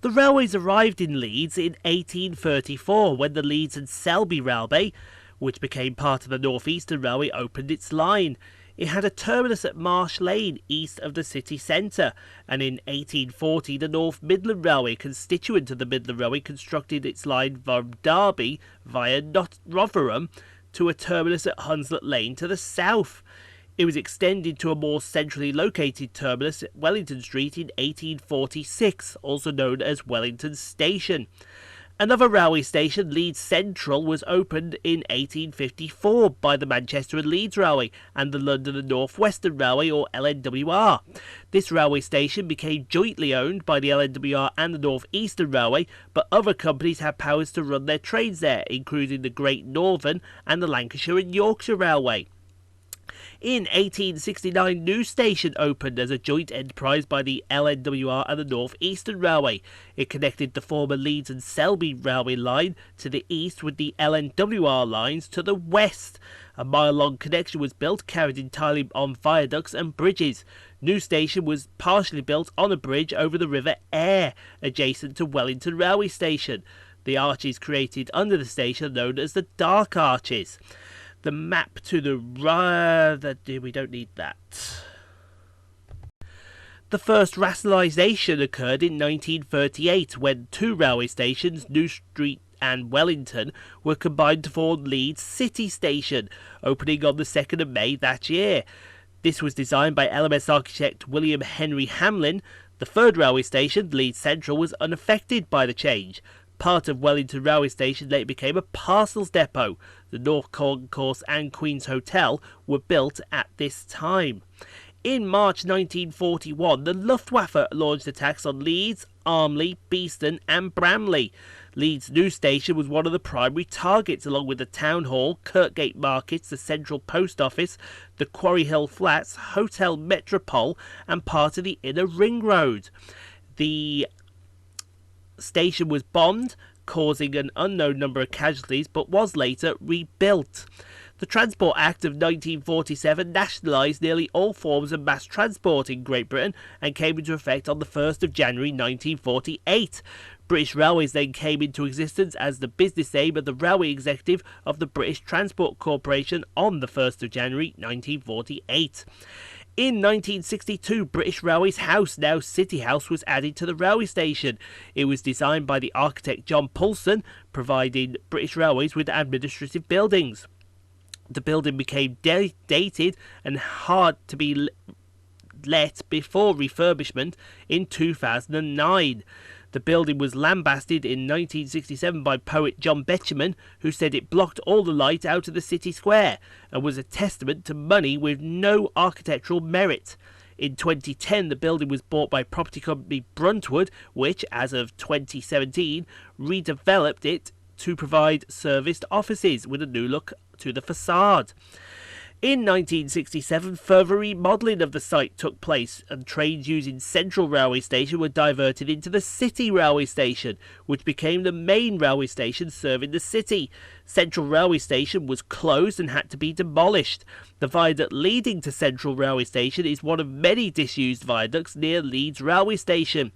The railways arrived in Leeds in 1834 when the Leeds and Selby Railway, which became part of the North Eastern Railway, opened its line. It had a terminus at Marsh Lane, east of the city centre, and in 1840 the North Midland Railway, constituent of the Midland Railway, constructed its line from Derby via Rotherham to a terminus at Hunslet Lane to the south. It was extended to a more centrally located terminus at Wellington Street in 1846, also known as Wellington Station. Another railway station, Leeds Central, was opened in 1854 by the Manchester and Leeds Railway and the London and North Western Railway, or LNWR. This railway station became jointly owned by the LNWR and the North Eastern Railway, but other companies had powers to run their trains there, including the Great Northern and the Lancashire and Yorkshire Railway. In 1869, New Station opened as a joint enterprise by the LNWR and the North Eastern Railway. It connected the former Leeds and Selby Railway line to the east with the LNWR lines to the west. A mile-long connection was built, carried entirely on viaducts and bridges. New Station was partially built on a bridge over the River Aire, adjacent to Wellington Railway Station. The arches created under the station are known as the Dark Arches. The map to the right, we don't need that. The first rationalisation occurred in 1938 when two railway stations, New Street and Wellington, were combined to form Leeds City Station, opening on the 2nd of May that year. This was designed by LMS architect William Henry Hamlin. The third railway station, Leeds Central, was unaffected by the change. Part of Wellington Railway Station later became a parcels depot. The North Concourse and Queen's Hotel were built at this time. In March 1941, the Luftwaffe launched attacks on Leeds, Armley, Beeston and Bramley. Leeds New Station was one of the primary targets, along with the Town Hall, Kirkgate Markets, the Central Post Office, the Quarry Hill Flats, Hotel Metropole and part of the Inner Ring Road. The station was bombed, causing an unknown number of casualties, but was later rebuilt. The Transport Act of 1947 nationalised nearly all forms of mass transport in Great Britain and came into effect on the 1st of January 1948. British Railways then came into existence as the business name of the Railway Executive of the British Transport Corporation on the 1st of January 1948. In 1962, British Railways House, now City House, was added to the railway station. It was designed by the architect John Poulson, providing British Railways with administrative buildings. The building became dated and hard to be let before refurbishment in 2009. The building was lambasted in 1967 by poet John Betjeman, who said it blocked all the light out of the city square and was a testament to money with no architectural merit. In 2010, the building was bought by property company Bruntwood, which, as of 2017, redeveloped it to provide serviced offices with a new look to the facade. In 1967, further remodelling of the site took place and trains using Central Railway Station were diverted into the City Railway Station, which became the main railway station serving the city. Central Railway Station was closed and had to be demolished. The viaduct leading to Central Railway Station is one of many disused viaducts near Leeds Railway Station.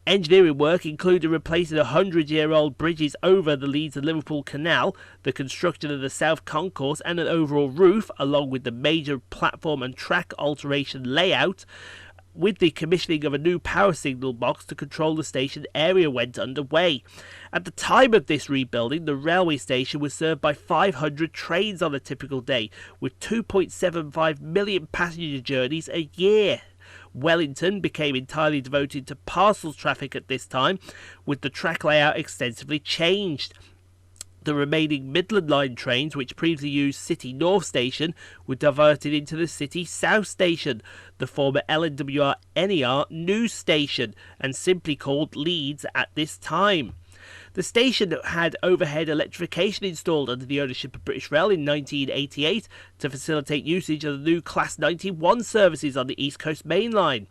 Engineering work included replacing 100-year-old bridges over the Leeds and Liverpool Canal, the construction of the South Concourse and an overall roof, along with the major platform and track alteration layout. With the commissioning of a new power signal box to control the station area went underway. At the time of this rebuilding, the railway station was served by 500 trains on a typical day, with 2.75 million passenger journeys a year. Wellington became entirely devoted to parcels traffic at this time, with the track layout extensively changed. The remaining Midland Line trains, which previously used City North Station, were diverted into the City South Station, the former LNER New Station, and simply called Leeds at this time. The station had overhead electrification installed under the ownership of British Rail in 1988 to facilitate usage of the new Class 91 services on the East Coast Main Line.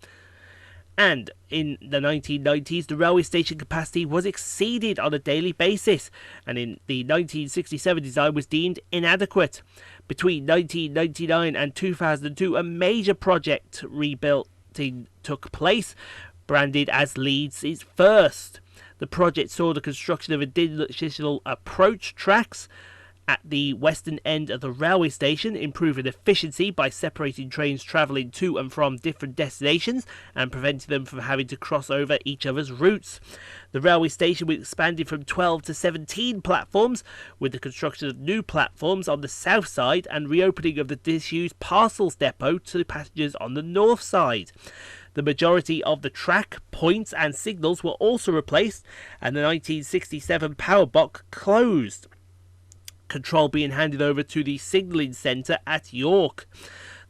And in the 1990s, the railway station capacity was exceeded on a daily basis, and in the 1967 design was deemed inadequate. Between 1999 and 2002, a major project rebuilding took place, branded as Leeds' first. The project saw the construction of additional approach tracks at the western end of the railway station, improving efficiency by separating trains travelling to and from different destinations and preventing them from having to cross over each other's routes. The railway station was expanded from 12 to 17 platforms, with the construction of new platforms on the south side and reopening of the disused parcels depot to passengers on the north side. The majority of the track, points and signals were also replaced, and the 1967 power box closed, control being handed over to the signalling centre at York.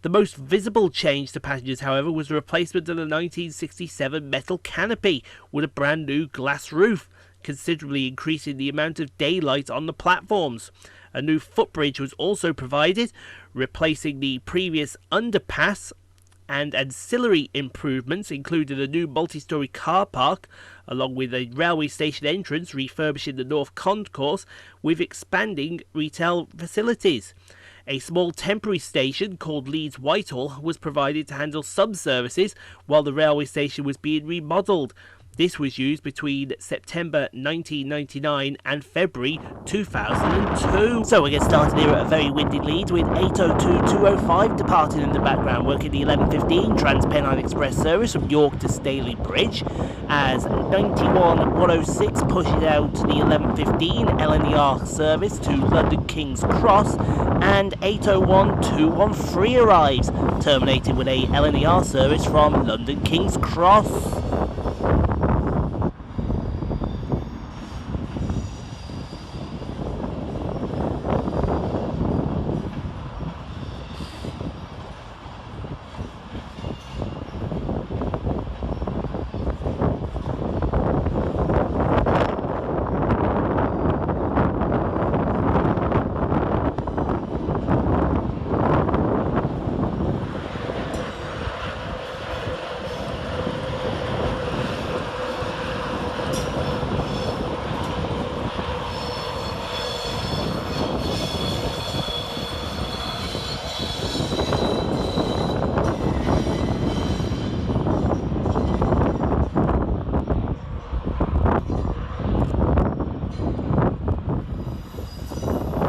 The most visible change to passengers, however, was the replacement of the 1967 metal canopy with a brand new glass roof, considerably increasing the amount of daylight on the platforms. A new footbridge was also provided, replacing the previous underpass, and ancillary improvements included a new multi-storey car park, along with a railway station entrance, refurbishing the North Concourse with expanding retail facilities. A small temporary station called Leeds Whitehall was provided to handle some services while the railway station was being remodelled. This was used between September 1999 and February 2002. So we get started here at a very windy Leeds with 802.205 departing in the background, working the 11:15 Transpennine Express service from York to Staley Bridge, as 91.106 pushes out the 11:15 LNER service to London King's Cross, and 801.213 arrives, terminating with a LNER service from London King's Cross.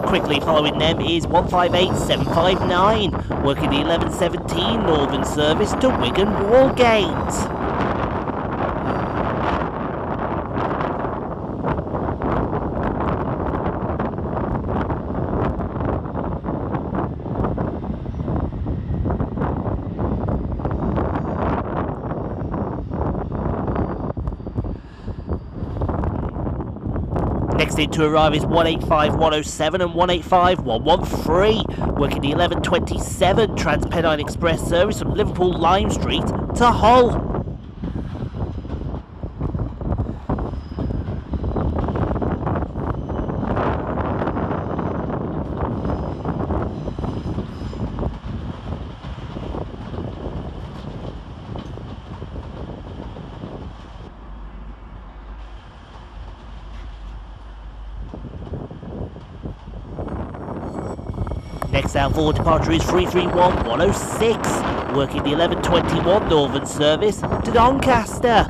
Quickly following them is 158759, working the 11:17 Northern service to Wigan Wallgate. Next in to arrive is 185.107 and 185.113, working the 11:27 Transpennine Express service from Liverpool Lime Street to Hull. Next out for departure is 331.106, working the 11:21 Northern service to Doncaster.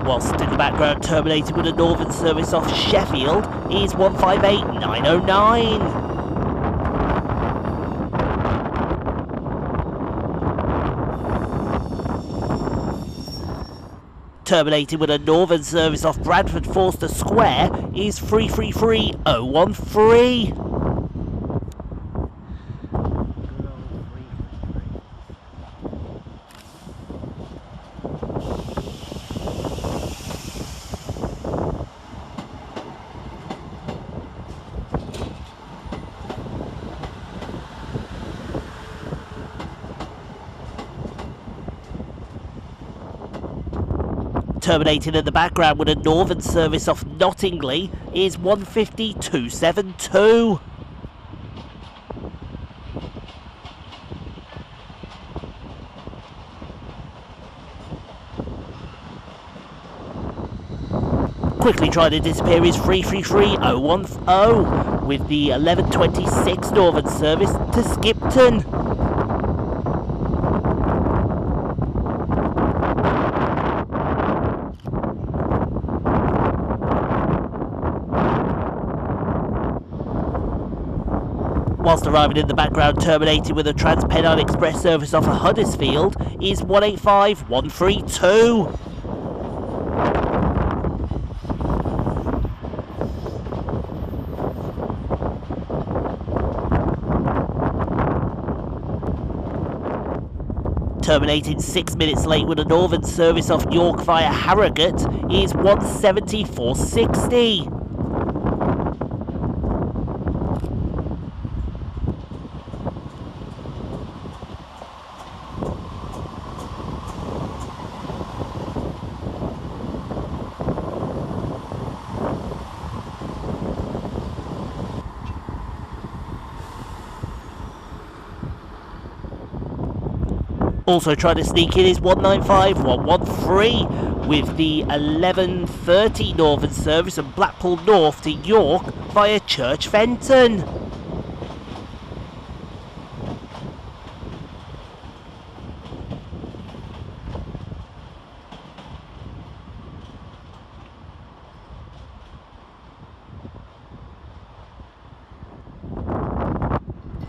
Whilst in the background, terminating with a northern service off Sheffield, is 158909. Terminating with a northern service off Bradford Forster Square is 333013. Terminating in the background with a northern service off Nottingley is 150.272. Quickly trying to disappear is 333.010 with the 11.26 northern service to Skipton. Whilst arriving in the background, terminating with a Transpennine Express service off of Huddersfield is 185.132. Terminating 6 minutes late with a northern service off York via Harrogate is 174.60. Also trying to sneak in is 195.113 with the 11.30 northern service from Blackpool North to York via Church Fenton.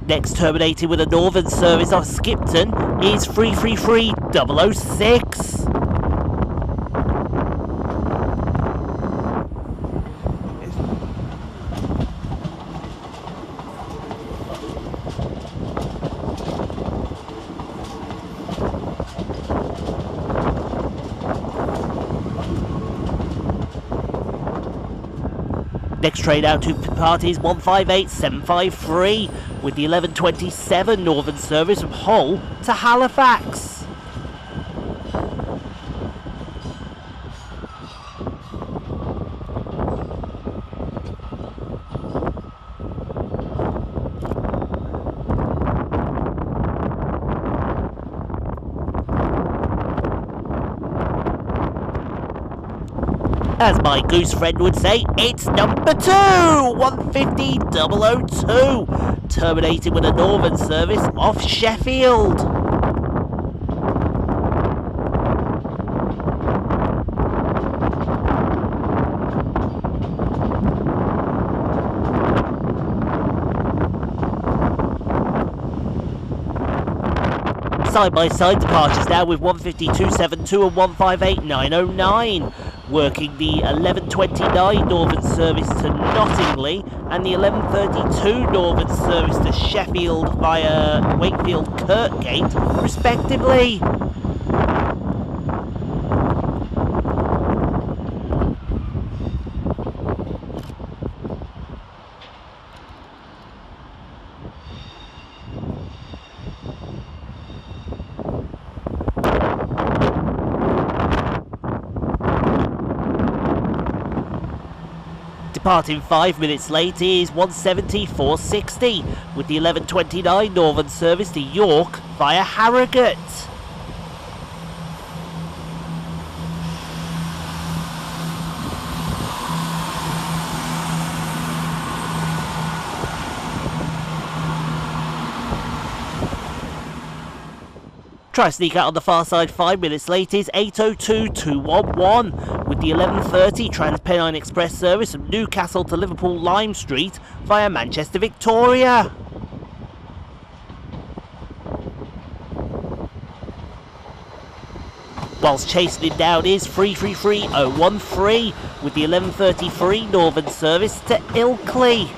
Next terminating with a northern service off Skipton is 333.006. Next train out to party is 158.753 with the 11.27 northern service from Hull to Halifax. As my goose friend would say, it's number 2, 150.002, terminating with a northern service off Sheffield. Side-by-side departures now with 152.72 and 158.909. Working the 11.29 northern service to Nottingley and the 11.32 northern service to Sheffield via Wakefield Kirkgate, respectively. Departing 5 minutes late is 174.60 with the 11.29 northern service to York via Harrogate. Try to sneak out on the far side 5 minutes late is 802.211 with the 11.30 Transpennine Express service from Newcastle to Liverpool Lime Street via Manchester Victoria. Whilst chasing it down is 333.013 with the 11.33 northern service to Ilkley.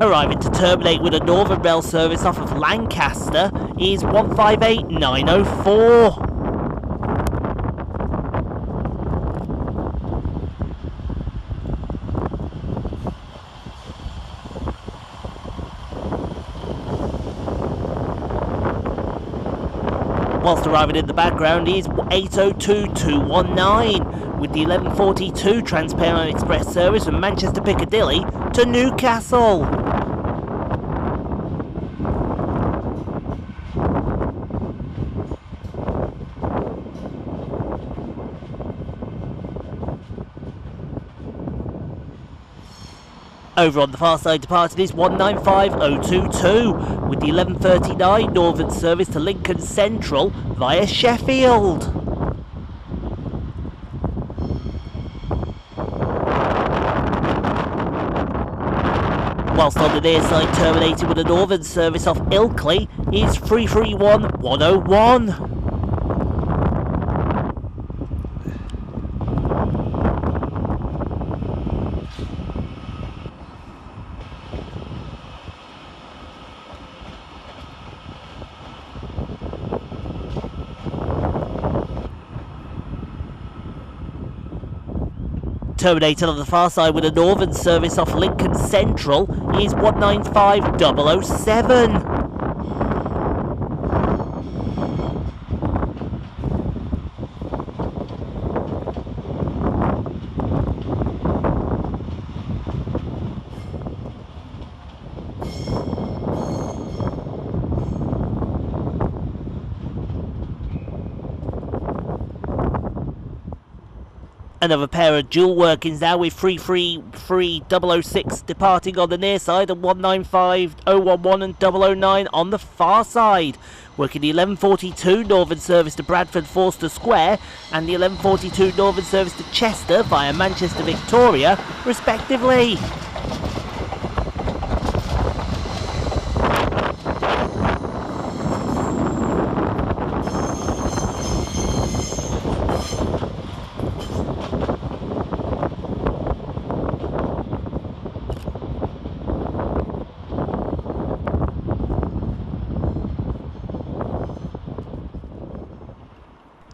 Arriving to terminate with a Northern Rail service off of Lancaster is 158.904. Fast arriving in the background is 802.219 with the 11:42 Transpennine Express service from Manchester Piccadilly to Newcastle. Over on the far side departed is 195.022 with the 11:39 Northern service to Lincoln Central via Sheffield. Whilst on the near side terminating with a Northern service off Ilkley is 331.101. Terminated on the far side with a Northern service off Lincoln Central is 195.007. Another pair of dual workings now with 333.006 departing on the near side and 195.011 and 009 on the far side. Working the 11:42 Northern service to Bradford Forster Square and the 11:42 Northern service to Chester via Manchester Victoria respectively.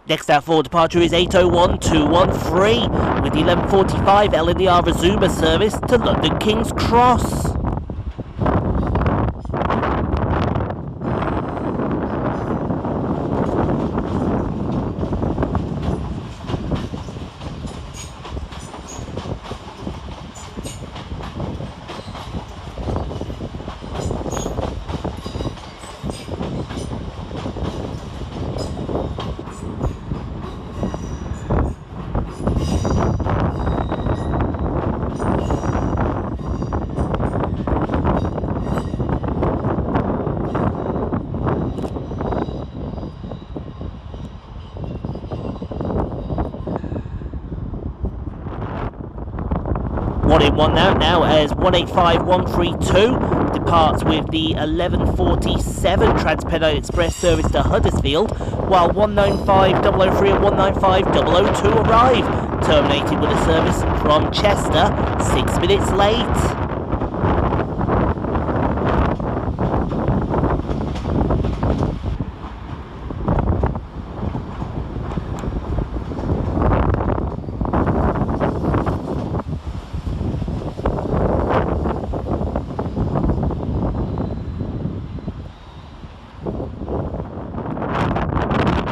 Next out for departure is 801.213 with the 11:45 LNER Resumer service to London King's Cross. One in, one out now as 185.132 departs with the 11:47 Transpennine Express service to Huddersfield, while 195.003 and 195.002 arrive, terminating with a service from Chester 6 minutes late.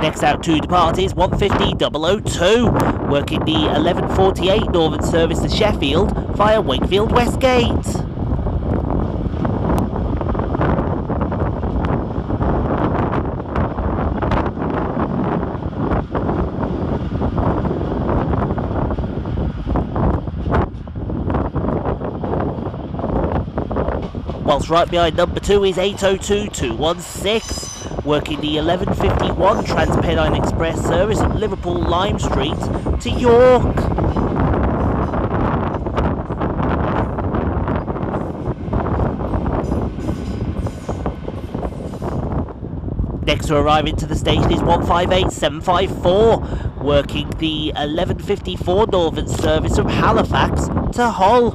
Next out to depart is 150.002, working the 11:48 Northern service to Sheffield via Wakefield Westgate. Whilst right behind number 2 is 802.216. Working the 11:51 Transpennine Express service at Liverpool Lime Street to York. Next to arrive into the station is 158.754, working the 11:54 Northern service from Halifax to Hull.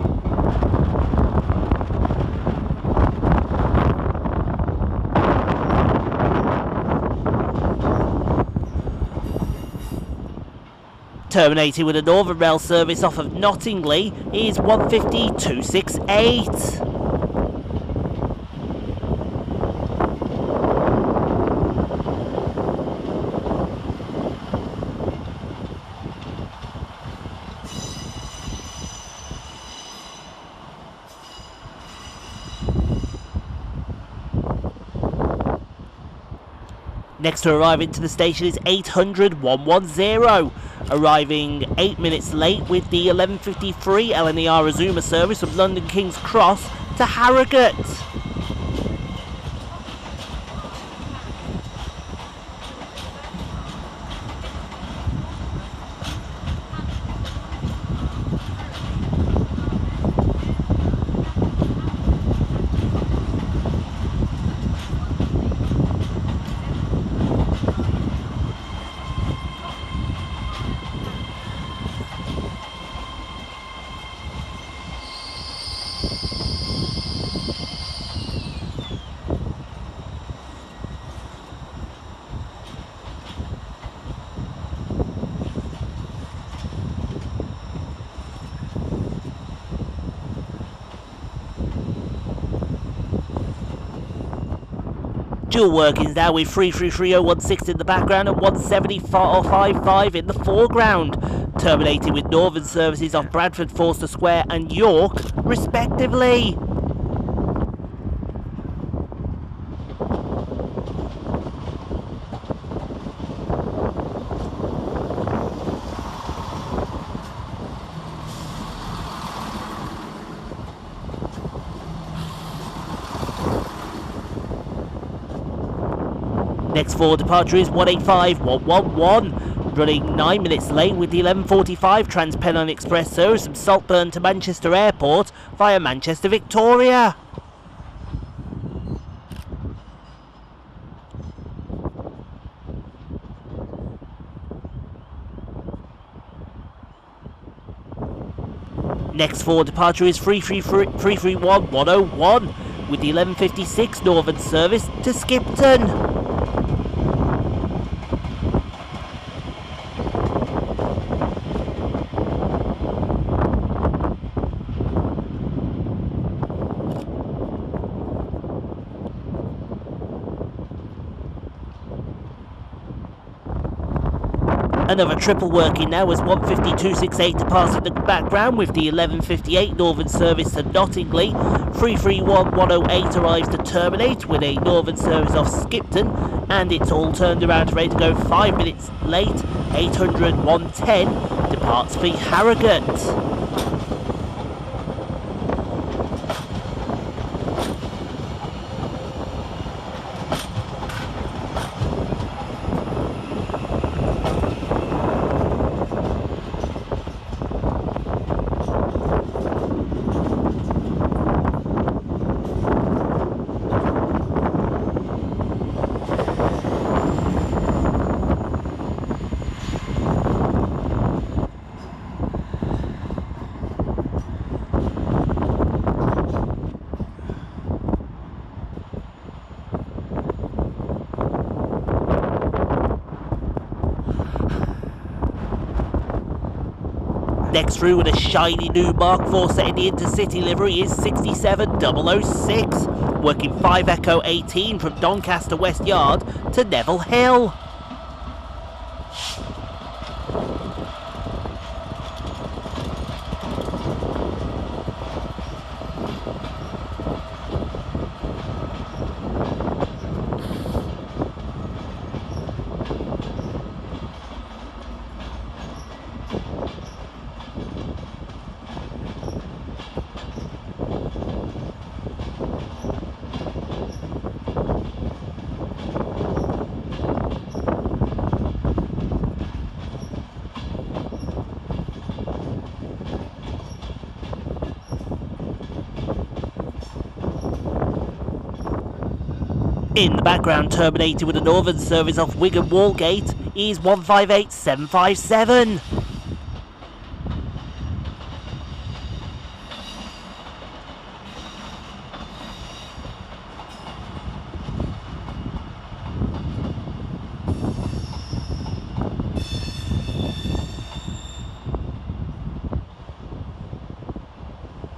Terminating with a Northern Rail service off of Nottingley is 150.268. Next to arrive into the station is 800 110, arriving 8 minutes late with the 11:53 LNER Azuma service from London King's Cross to Harrogate. Dual workings now with 333016 in the background and 17455 in the foreground, terminating with northern services off Bradford, Forster Square and York respectively. Next forward departure is 185111, running 9 minutes late with the 11:45 Transpennine Express service from Saltburn to Manchester Airport via Manchester Victoria. Next forward departure is 333101 with the 11:56 Northern service to Skipton. Another triple working now as 15268 departs in the background with the 11:58 Northern service to Nottingley. 331108 arrives to terminate with a Northern service off Skipton, and it's all turned around ready to go 5 minutes late. 800 110 departs for Harrogate. Next through with a shiny new Mark IV set in the Intercity livery is 67006, working 5 Echo 18 from Doncaster West Yard to Neville Hill. In the background, terminated with a Northern service off Wigan Wallgate, is 158757.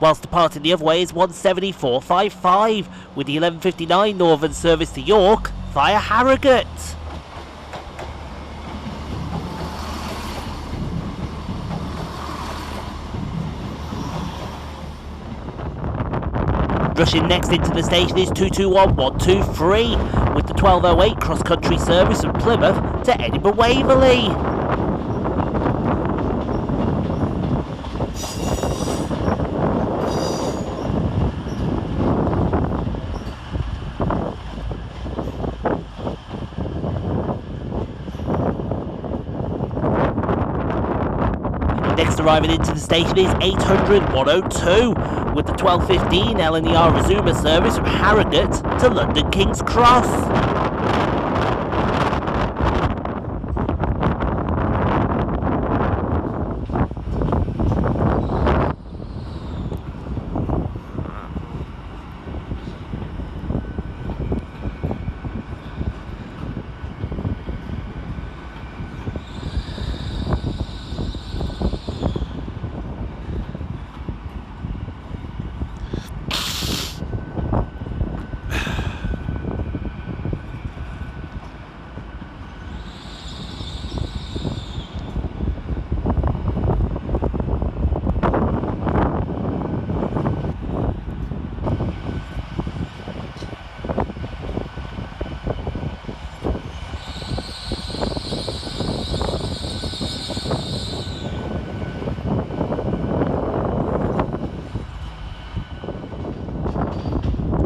Whilst departing the other way is 17455 with the 11:59 Northern service to York via Harrogate. Rushing next into the station is 221123 with the 1208 cross-country service from Plymouth to Edinburgh Waverley. Next arriving into the station is 800-102 with the 1215 LNER Resumer service from Harrogate to London King's Cross.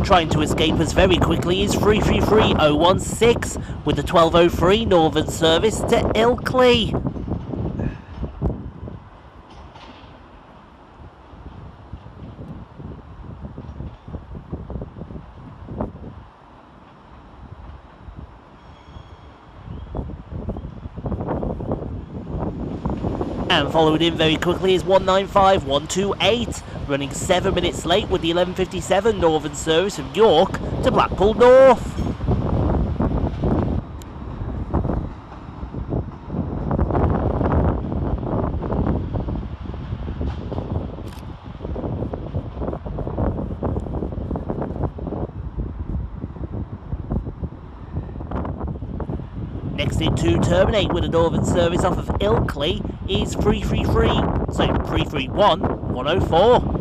Trying to escape us very quickly is 333016 with the 1203 Northern service to Ilkley. And followed in very quickly is 195128, running 7 minutes late with the 1157 Northern service from York to Blackpool North. Next in to terminate with a Northern service off of Ilkley is 331-104.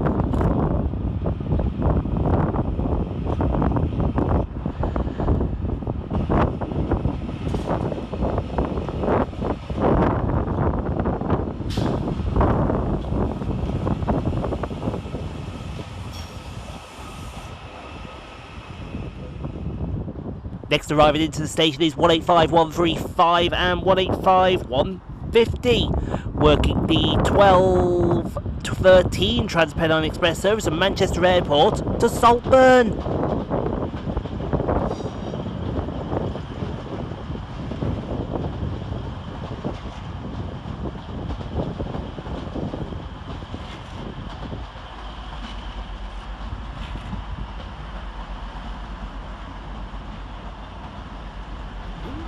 Next arriving into the station is 185135 and 185150, working the 1213 Transpennine Express service from Manchester Airport to Saltburn.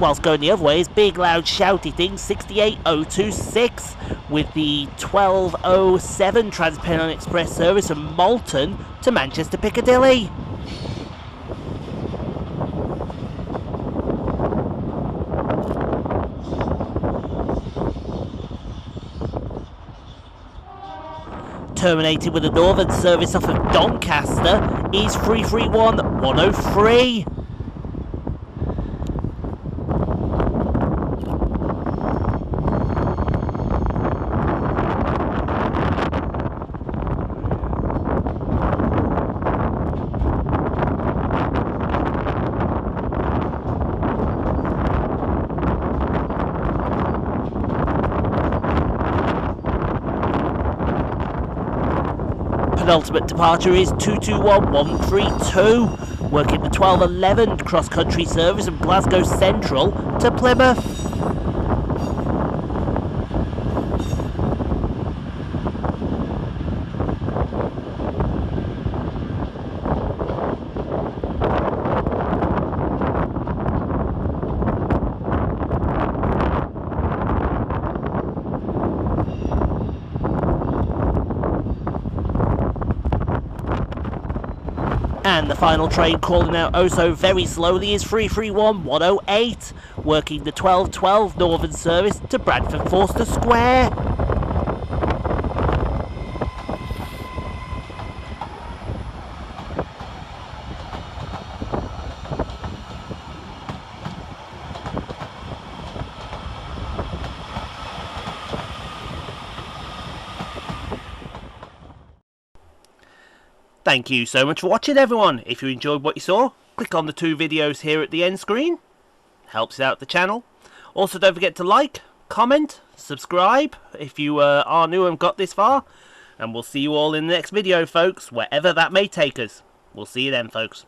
Whilst going the other way is big loud shouty thing 68026 with the 1207 Transpennine Express service from Malton to Manchester Piccadilly. Terminated with a Northern service off of Doncaster is 331103. Penultimate departure is 221132, working the 1211 cross-country service from Glasgow Central to Plymouth. And the final train calling out oh so very slowly is 331108, working the 1212 Northern service to Bradford Forster Square. Thank you so much for watching, everyone. If you enjoyed what you saw, click on the 2 videos here at the end screen. Helps out the channel. Also, don't forget to like, comment, subscribe if you are new and got this far. And we'll see you all in the next video, folks, wherever that may take us. We'll see you then, folks.